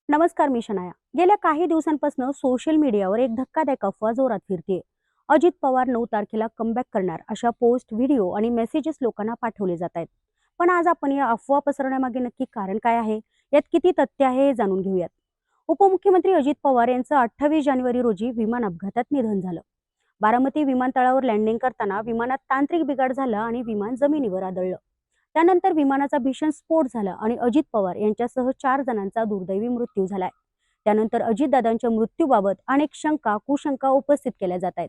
नमस्कार, मी शनाया. गेल्या काही दिवसांपासून सोशल मीडियावर एक धक्कादायक अफवा जोरात फिरतेय. अजित पवार 9 तारखेला कमबॅक करणार अशा पोस्ट, व्हिडिओ आणि मेसेजेस लोकांना पाठवले जात आहेत. पण आज आपण या अफवा पसरवण्यामागे नक्की कारण काय आहे, यात किती तथ्य आहे हे जाणून घेऊयात. उपमुख्यमंत्री अजित पवार यांचं 28 जानेवारी रोजी विमान अपघातात निधन झालं. बारामती विमानतळावर लँडिंग करताना विमानात तांत्रिक बिघाड झाला आणि विमान जमिनीवर आदळलं. त्यानंतर विमानाचा भीषण स्फोट झाला आणि अजित पवार यांच्यासह 4 जणांचा दुर्दैवी मृत्यू झालाय. त्यानंतर अजितदादांच्या मृत्यूबाबत अनेक शंका, कुशंका उपस्थित केल्या जात आहेत.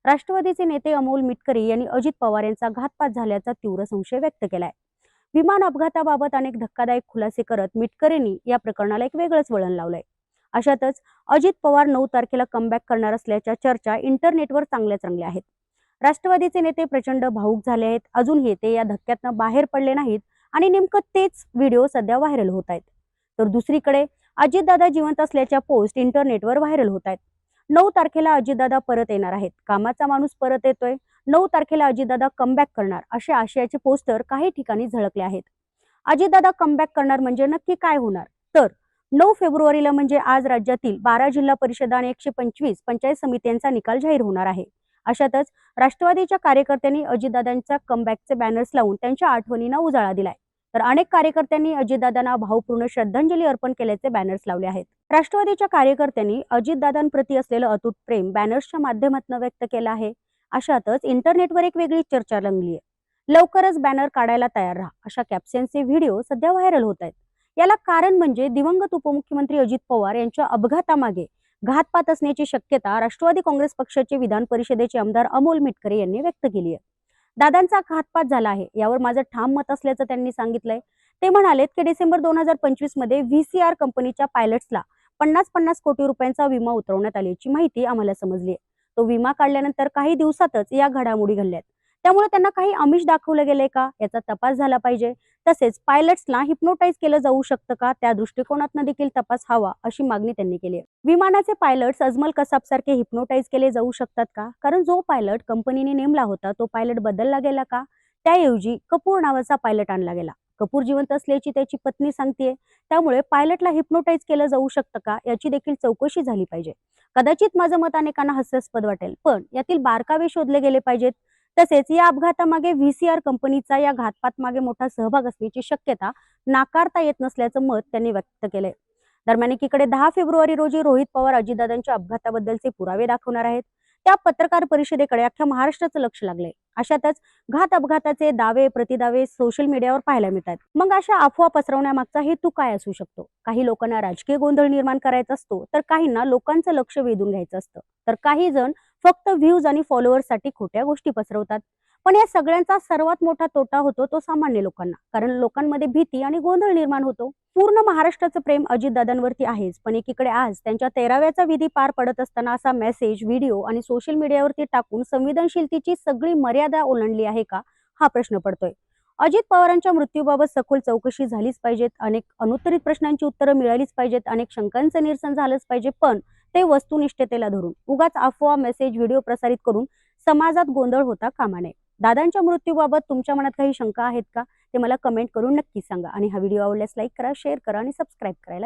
राष्ट्रवादीचे नेते अमोल मिटकरी यांनी अजित पवार यांचा घातपात झाल्याचा तीव्र संशय व्यक्त केलाय. विमान अपघाताबाबत अनेक धक्कादायक खुलासे करत मिटकरींनी या प्रकरणाला एक वेगळंच वळण लावलंय. अशातच अजित पवार 9 तारखेला कमबॅक करणार असल्याच्या चर्चा इंटरनेटवर चांगल्या आहेत. राष्ट्रवादीचे नेते प्रचंड भावूक झाले आहेत. अजूनही ते या धक्क्यातनं बाहेर पडले नाहीत आणि नेमकं तेच व्हिडिओ सध्या व्हायरल होत आहेत. तर दुसरीकडे अजितदादा जिवंत असल्याच्या पोस्ट इंटरनेटवर व्हायरल होत आहेत. 9 तारखेला अजितदादा परत येणार आहेत, कामाचा माणूस परत येतोय, 9 तारखेला अजितदादा कमबॅक करणार असे आशयाचे पोस्टर काही ठिकाणी झळकले आहेत. अजितदादा कमबॅक करणार म्हणजे नक्की काय होणार? तर 9 फेब्रुवारीला म्हणजे आज राज्यातील 12 जिल्हा परिषदा आणि 125 पंचायत समित्यांचा निकाल जाहीर होणार आहे. अशातच राष्ट्रवादीच्या कार्यकर्त्यांनी अजितदादांच्या कमबॅकचे बॅनर्स लावून त्यांच्या आठवणींना उजाळा दिलाय. तर अनेक कार्यकर्त्यांनी अजितदादांना भावपूर्ण श्रद्धांजली अर्पण केल्याचे बॅनर्स लावले आहेत. राष्ट्रवादीच्या कार्यकर्त्यांनी अजितदादांप्रती असलेलं अतूट प्रेम बॅनर्सच्या माध्यमातून व्यक्त केलं आहे. अशातच इंटरनेटवर एक वेगळी चर्चा रंगली आहे. लवकरच बॅनर काढायला तयार राहा अशा कॅप्शनचे व्हिडिओ सध्या व्हायरल होत आहेत. याला कारण म्हणजे दिवंगत उपमुख्यमंत्री अजित पवार यांच्या अपघातामागे घातपात असण्याची शक्यता राष्ट्रवादी काँग्रेस पक्षाचे विधान परिषदेचे आमदार अमोल मिटकरी यांनी व्यक्त केली आहे. दादांचा घातपात झाला आहे यावर माझं ठाम मत असल्याचं त्यांनी सांगितलंय. ते म्हणालेत की डिसेंबर 2025 मध्ये व्हीसीआर कंपनीच्या पायलट्सला 50-50 कोटी रुपयांचा विमा उतरवण्यात आल्याची माहिती आम्हाला समजली आहे. तो विमा काढल्यानंतर काही दिवसातच या घडामोडी घडल्यात. त्यामुळे त्यांना काही आमिष दाखवलं गेलंय का याचा तपास झाला पाहिजे. तसेच पायलट्सला हिप्नोटाईज केलं जाऊ शकतं का, त्या दृष्टिकोनातून देखील तपास हवा अशी मागणी त्यांनी केली आहे. विमानाचे पायलट्स अजमल कसाब सारखे हिप्नोटाईज केले जाऊ शकतात का? कारण जो पायलट कंपनीने नेमला होता तो पायलट बदलला गेला का? त्याऐवजी कपूर नावाचा पायलट आणला गेला. कपूर जिवंत असल्याची त्याची पत्नी सांगतेय. त्यामुळे पायलटला हिप्नोटाईज केलं जाऊ शकतं का याची देखील चौकशी झाली पाहिजे. कदाचित माझं मत अनेकांना हास्यास्पद वाटेल, पण यातील बारकावे शोधले गेले पाहिजेत. तसेच या अपघातामागे व्हीसीआर कंपनीचा या घातपात मागे मोठा सहभाग असण्याची शक्यता नाकारता येत नसल्याचं मत त्यांनी व्यक्त केलंय. दरम्यान एकीकडे 10 फेब्रुवारी रोजी रोहित पवार अजितदादांच्या अपघाताबद्दलचे पुरावे दाखवणार आहेत. त्या पत्रकार परिषदेकडे अख्ख्या महाराष्ट्राचं लक्ष लागलंय. अशातच घात अपघाताचे दावे प्रतिदावे सोशल मीडियावर पाहायला मिळतात. मग अशा अफवा पसरवण्यामागचा हेतू काय असू शकतो? काही लोकांना राजकीय गोंधळ निर्माण करायचा असतो, तर काहींना लोकांचं लक्ष वेधून घ्यायचं असतं, तर काही जण फक्त व्ह्यूज आणि फॉलोअर्ससाठी खोट्या गोष्टी पसरवतात. पण या सगळ्यांचा सर्वात मोठा तोटा होतो तो सामान्य लोकांना, कारण लोकांमध्ये भीती आणि गोंधळ निर्माण होतो. पूर्ण महाराष्ट्राचं प्रेम अजितदादांवरती आहेच, पण एकीकडे आज त्यांच्या 13व्याचा विधी पार पडत असताना असा मेसेज, व्हिडिओ आणि सोशल मीडियावरती टाकून संवेदनशीलतेची सगळी मर्यादा ओलांडली आहे का, हा प्रश्न पडतोय. अजित पवारांच्या मृत्यूबाबत सखोल चौकशी झालीच पाहिजेत, अनेक अनुत्तरित प्रश्नांची उत्तरं मिळालीच पाहिजेत, अनेक शंकांचं निरसन झालंच पाहिजे, पण ते वस्तुनिष्ठतेला धरून उगाच अफवा, मेसेज, व्हिडिओ प्रसारित करून समाजात गोंधळ होता कामा नये. दादांच्या मृत्यूबाबत तुमच्या मनात काही शंका आहेत का, ते मला कमेंट करून नक्की सांगा. आणि हा व्हिडिओ आवडल्यास लाईक करा, शेअर करा आणि सबस्क्राईब करायला